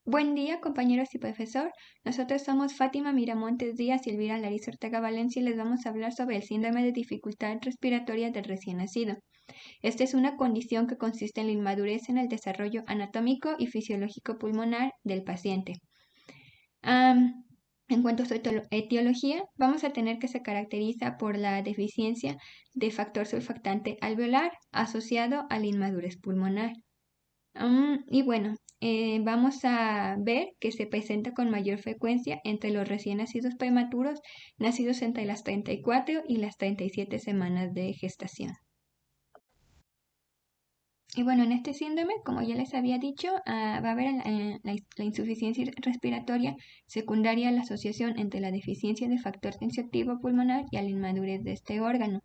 Buen día, compañeros y profesor. Nosotros somos Fátima Miramontes Díaz y Elvira Larissa Ortega Valencia y les vamos a hablar sobre el síndrome de dificultad respiratoria del recién nacido. Esta es una condición que consiste en la inmadurez en el desarrollo anatómico y fisiológico pulmonar del paciente. En cuanto a su etiología, vamos a tener que se caracteriza por la deficiencia de factor surfactante alveolar asociado a la inmadurez pulmonar. Y bueno, vamos a ver que se presenta con mayor frecuencia entre los recién nacidos prematuros, nacidos entre las 34 y las 37 semanas de gestación. Y bueno, en este síndrome, como ya les había dicho, va a haber la insuficiencia respiratoria secundaria a la asociación entre la deficiencia de factor tensioactivo pulmonar y a la inmadurez de este órgano.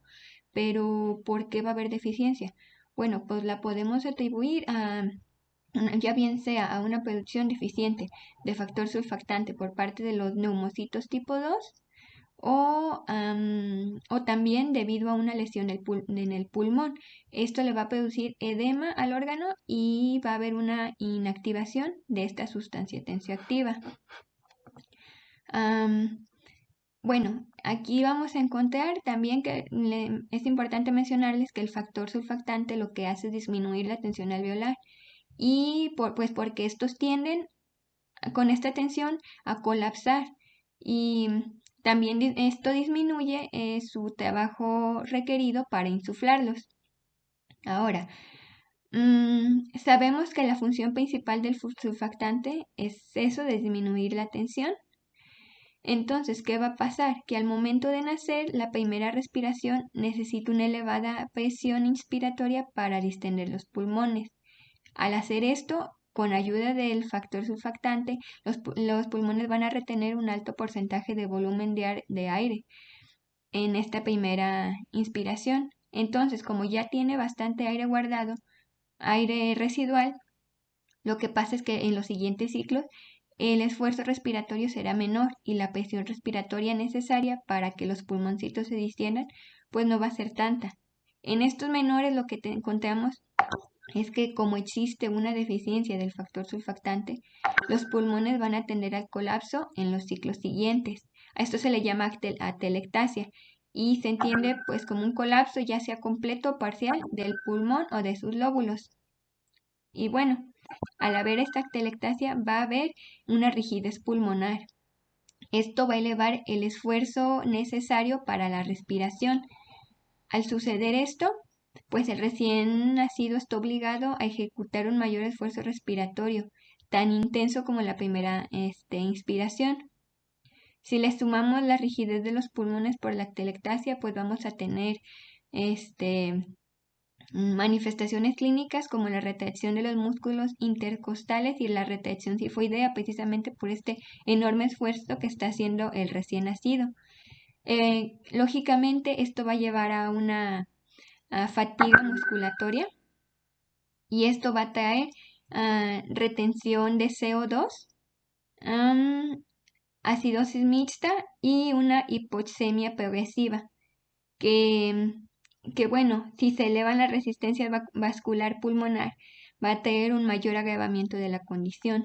Pero, ¿por qué va a haber deficiencia? Bueno, pues la podemos atribuir ya bien sea a una producción deficiente de factor surfactante por parte de los neumocitos tipo 2 o también debido a una lesión en el pulmón. Esto le va a producir edema al órgano y va a haber una inactivación de esta sustancia tensioactiva. Bueno, aquí vamos a encontrar también que es importante mencionarles que el factor surfactante lo que hace es disminuir la tensión alveolar y pues porque estos tienden con esta tensión a colapsar y también esto disminuye su trabajo requerido para insuflarlos. Ahora, sabemos que la función principal del surfactante es eso de disminuir la tensión. Entonces, ¿qué va a pasar? Que al momento de nacer, la primera respiración necesita una elevada presión inspiratoria para distender los pulmones. Al hacer esto, con ayuda del factor surfactante, los pulmones van a retener un alto porcentaje de volumen de aire en esta primera inspiración. Entonces, como ya tiene bastante aire guardado, aire residual, lo que pasa es que en los siguientes ciclos el esfuerzo respiratorio será menor y la presión respiratoria necesaria para que los pulmoncitos se distiendan, pues no va a ser tanta. En estos menores lo que encontramos es que como existe una deficiencia del factor surfactante, los pulmones van a tender al colapso en los ciclos siguientes. A esto se le llama atelectasia y se entiende pues como un colapso ya sea completo o parcial del pulmón o de sus lóbulos. Y bueno, al haber esta atelectasia va a haber una rigidez pulmonar. Esto va a elevar el esfuerzo necesario para la respiración. Al suceder esto, pues el recién nacido está obligado a ejecutar un mayor esfuerzo respiratorio, tan intenso como la primera inspiración. Si le sumamos la rigidez de los pulmones por la atelectasia, pues vamos a tener manifestaciones clínicas como la retracción de los músculos intercostales y la retracción sifoidea, precisamente por este enorme esfuerzo que está haciendo el recién nacido. Lógicamente, esto va a llevar a una fatiga musculatoria y esto va a traer retención de CO2, acidosis mixta y una hipoxemia progresiva, que bueno, si se eleva la resistencia vascular pulmonar, va a tener un mayor agravamiento de la condición.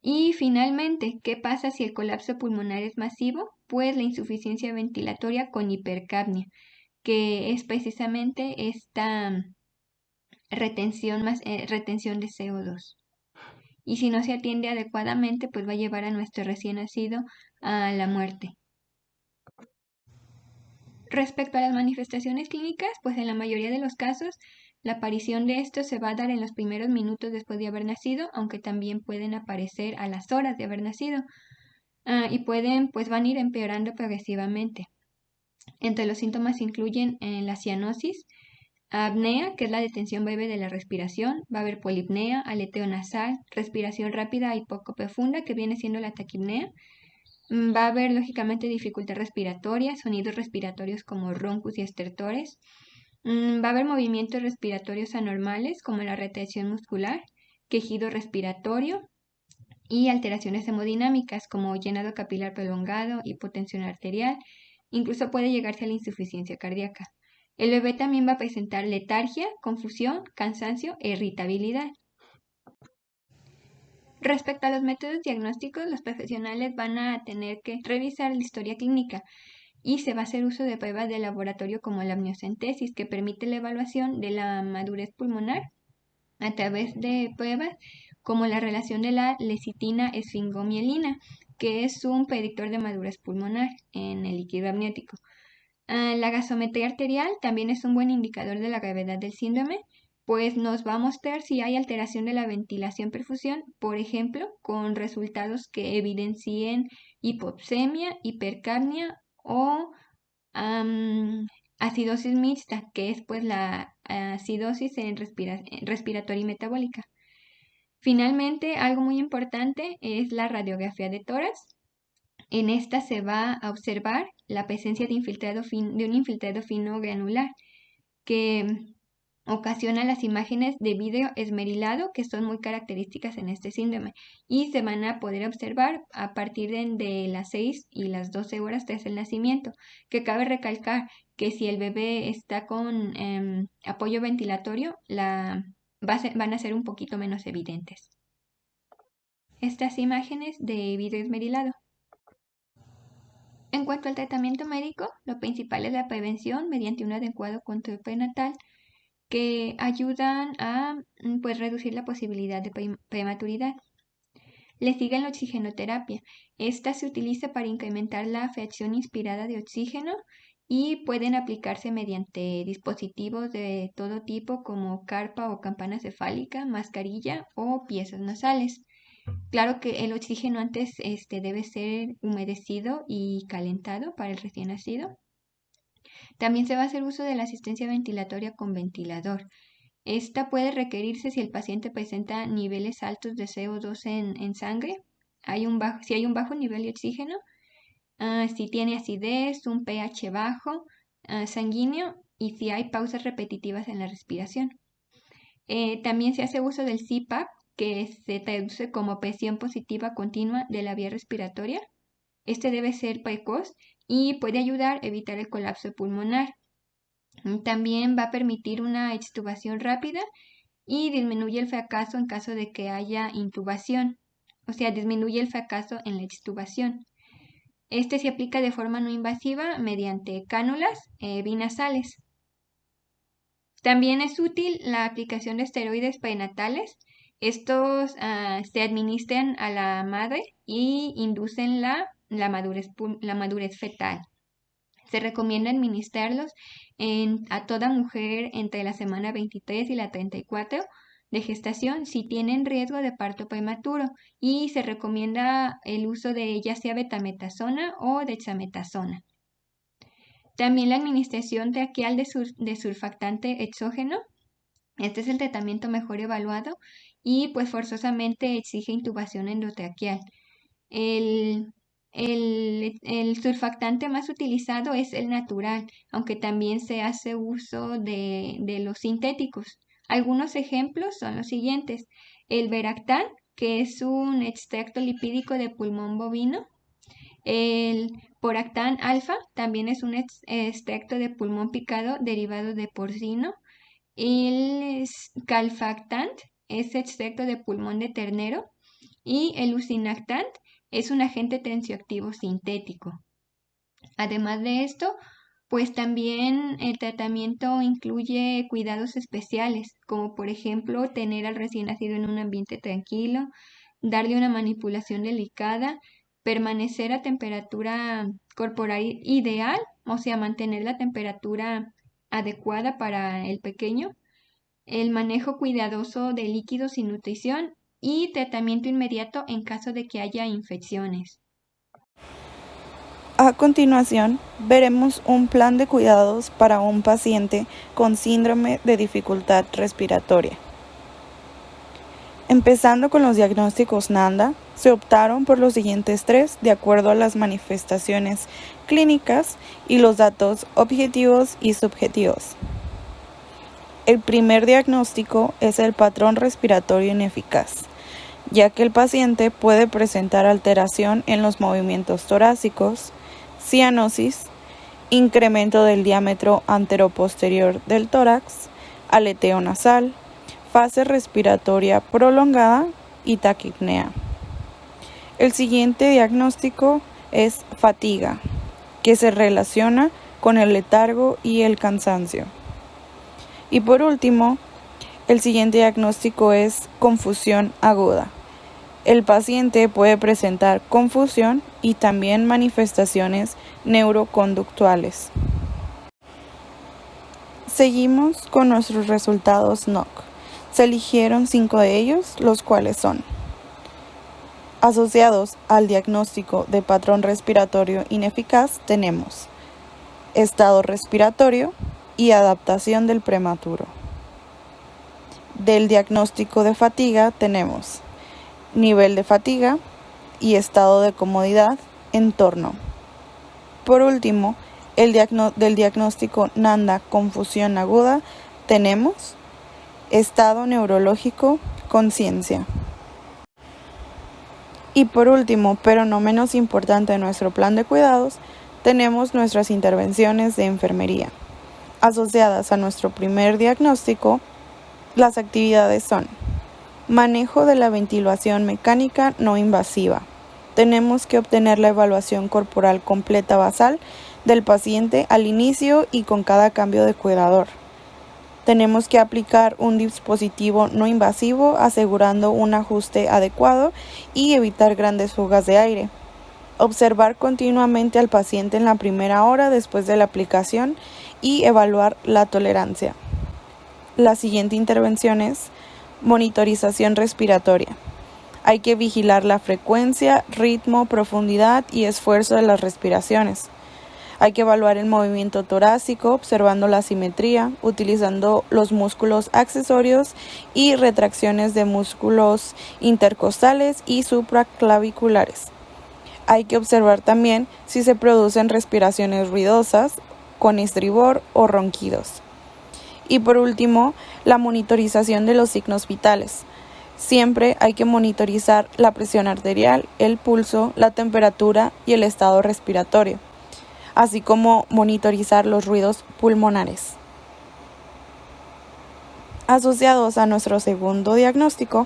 Y finalmente, ¿qué pasa si el colapso pulmonar es masivo? Pues la insuficiencia ventilatoria con hipercapnia, que es precisamente esta retención de CO2. Y si no se atiende adecuadamente, pues va a llevar a nuestro recién nacido a la muerte. Respecto a las manifestaciones clínicas, pues en la mayoría de los casos, la aparición de esto se va a dar en los primeros minutos después de haber nacido, aunque también pueden aparecer a las horas de haber nacido. Y pues van a ir empeorando progresivamente. Entre los síntomas incluyen la cianosis, apnea, que es la detención breve de la respiración, va a haber polipnea, aleteo nasal, respiración rápida y poco profunda, que viene siendo la taquipnea. Va a haber lógicamente dificultad respiratoria, sonidos respiratorios como roncos y estertores. Va a haber movimientos respiratorios anormales como la retención muscular, quejido respiratorio y alteraciones hemodinámicas como llenado capilar prolongado, hipotensión arterial, incluso puede llegarse a la insuficiencia cardíaca. El bebé también va a presentar letargia, confusión, cansancio e irritabilidad. Respecto a los métodos diagnósticos, los profesionales van a tener que revisar la historia clínica y se va a hacer uso de pruebas de laboratorio como la amniocentesis, que permite la evaluación de la madurez pulmonar a través de pruebas como la relación de la lecitina-esfingomielina, que es un predictor de madurez pulmonar en el líquido amniótico. La gasometría arterial también es un buen indicador de la gravedad del síndrome, pues nos va a mostrar si hay alteración de la ventilación-perfusión, por ejemplo, con resultados que evidencien hipoxemia, hipercapnia o acidosis mixta, que es pues la acidosis respiratoria y metabólica. Finalmente, algo muy importante es la radiografía de tórax. En esta se va a observar la presencia de un infiltrado fino granular que ocasiona las imágenes de vidrio esmerilado que son muy características en este síndrome y se van a poder observar a partir de las 6 y las 12 horas tras el nacimiento, que cabe recalcar que si el bebé está con apoyo ventilatorio, van a ser un poquito menos evidentes. Estas imágenes de vidrio esmerilado. En cuanto al tratamiento médico, lo principal es la prevención mediante un adecuado control prenatal que ayudan a reducir la posibilidad de prematuridad. Le sigue la oxigenoterapia. Esta se utiliza para incrementar la fracción inspirada de oxígeno y pueden aplicarse mediante dispositivos de todo tipo como carpa o campana cefálica, mascarilla o piezas nasales. Claro que el oxígeno antes debe ser humedecido y calentado para el recién nacido. También se va a hacer uso de la asistencia ventilatoria con ventilador. Esta puede requerirse si el paciente presenta niveles altos de CO2 en sangre, si hay un bajo nivel de oxígeno, si tiene acidez, un pH bajo, sanguíneo y si hay pausas repetitivas en la respiración. También se hace uso del CPAP, que se traduce como presión positiva continua de la vía respiratoria. Este debe ser precoz y puede ayudar a evitar el colapso pulmonar. También va a permitir una extubación rápida y disminuye el fracaso en caso de que haya intubación, o sea, disminuye el fracaso en la extubación. Este se aplica de forma no invasiva mediante cánulas binasales. También es útil la aplicación de esteroides prenatales. Estos se administran a la madre y inducen la madurez fetal. Se recomienda administrarlos a toda mujer entre la semana 23 y la 34 de gestación si tienen riesgo de parto prematuro y se recomienda el uso de ya sea betametasona o dexametasona. También la administración traqueal de surfactante exógeno. Este es el tratamiento mejor evaluado y pues forzosamente exige intubación endotraqueal. El surfactante más utilizado es el natural, aunque también se hace uso de los sintéticos. Algunos ejemplos son los siguientes: el Veractán, que es un extracto lipídico de pulmón bovino. El Poractán alfa también es un extracto de pulmón picado derivado de porcino. El Calfactant es extracto de pulmón de ternero. Y el Usinactant es un agente tensioactivo sintético. Además de esto, pues también el tratamiento incluye cuidados especiales, como por ejemplo tener al recién nacido en un ambiente tranquilo, darle una manipulación delicada, permanecer a temperatura corporal ideal, o sea, mantener la temperatura adecuada para el pequeño, el manejo cuidadoso de líquidos sin nutrición y tratamiento inmediato en caso de que haya infecciones. A continuación, veremos un plan de cuidados para un paciente con síndrome de dificultad respiratoria. Empezando con los diagnósticos NANDA, se optaron por los siguientes 3 de acuerdo a las manifestaciones clínicas y los datos objetivos y subjetivos. El primer diagnóstico es el patrón respiratorio ineficaz, ya que el paciente puede presentar alteración en los movimientos torácicos, cianosis, incremento del diámetro anteroposterior del tórax, aleteo nasal, fase respiratoria prolongada y taquipnea. El siguiente diagnóstico es fatiga, que se relaciona con el letargo y el cansancio. Y por último, el siguiente diagnóstico es confusión aguda. El paciente puede presentar confusión y también manifestaciones neuroconductuales. Seguimos con nuestros resultados NOC. Se eligieron 5 de ellos, los cuales son: asociados al diagnóstico de patrón respiratorio ineficaz tenemos estado respiratorio y adaptación del prematuro. Del diagnóstico de fatiga tenemos nivel de fatiga y estado de comodidad, entorno. Por último, del diagnóstico NANDA confusión aguda tenemos estado neurológico, conciencia. Y por último, pero no menos importante en nuestro plan de cuidados, tenemos nuestras intervenciones de enfermería. Asociadas a nuestro primer diagnóstico, las actividades son: manejo de la ventilación mecánica no invasiva. Tenemos que obtener la evaluación corporal completa basal del paciente al inicio y con cada cambio de cuidador. Tenemos que aplicar un dispositivo no invasivo asegurando un ajuste adecuado y evitar grandes fugas de aire. Observar continuamente al paciente en la primera hora después de la aplicación y evaluar la tolerancia. La siguiente intervención es monitorización respiratoria. Hay que vigilar la frecuencia, ritmo, profundidad y esfuerzo de las respiraciones. Hay que evaluar el movimiento torácico observando la simetría, utilizando los músculos accesorios y retracciones de músculos intercostales y supraclaviculares. Hay que observar también si se producen respiraciones ruidosas, con estribor o ronquidos. Y por último, la monitorización de los signos vitales. Siempre hay que monitorizar la presión arterial, el pulso, la temperatura y el estado respiratorio, así como monitorizar los ruidos pulmonares. Asociados a nuestro segundo diagnóstico,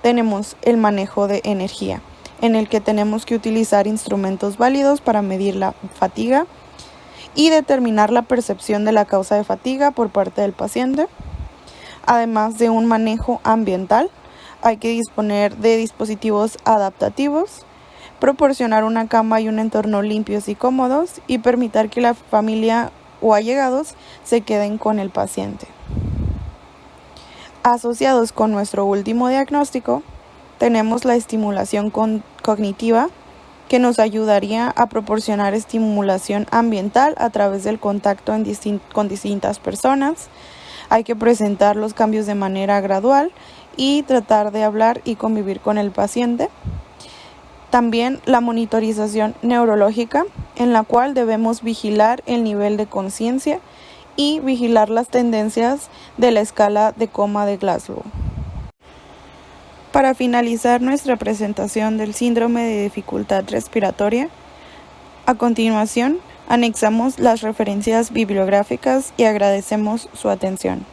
tenemos el manejo de energía, en el que tenemos que utilizar instrumentos válidos para medir la fatiga y determinar la percepción de la causa de fatiga por parte del paciente. Además de un manejo ambiental, hay que disponer de dispositivos adaptativos, proporcionar una cama y un entorno limpios y cómodos y permitir que la familia o allegados se queden con el paciente. Asociados con nuestro último diagnóstico, tenemos la estimulación cognitiva, que nos ayudaría a proporcionar estimulación ambiental a través del contacto con distintas personas. Hay que presentar los cambios de manera gradual y tratar de hablar y convivir con el paciente. También la monitorización neurológica, en la cual debemos vigilar el nivel de conciencia y vigilar las tendencias de la escala de coma de Glasgow. Para finalizar nuestra presentación del síndrome de dificultad respiratoria, a continuación anexamos las referencias bibliográficas y agradecemos su atención.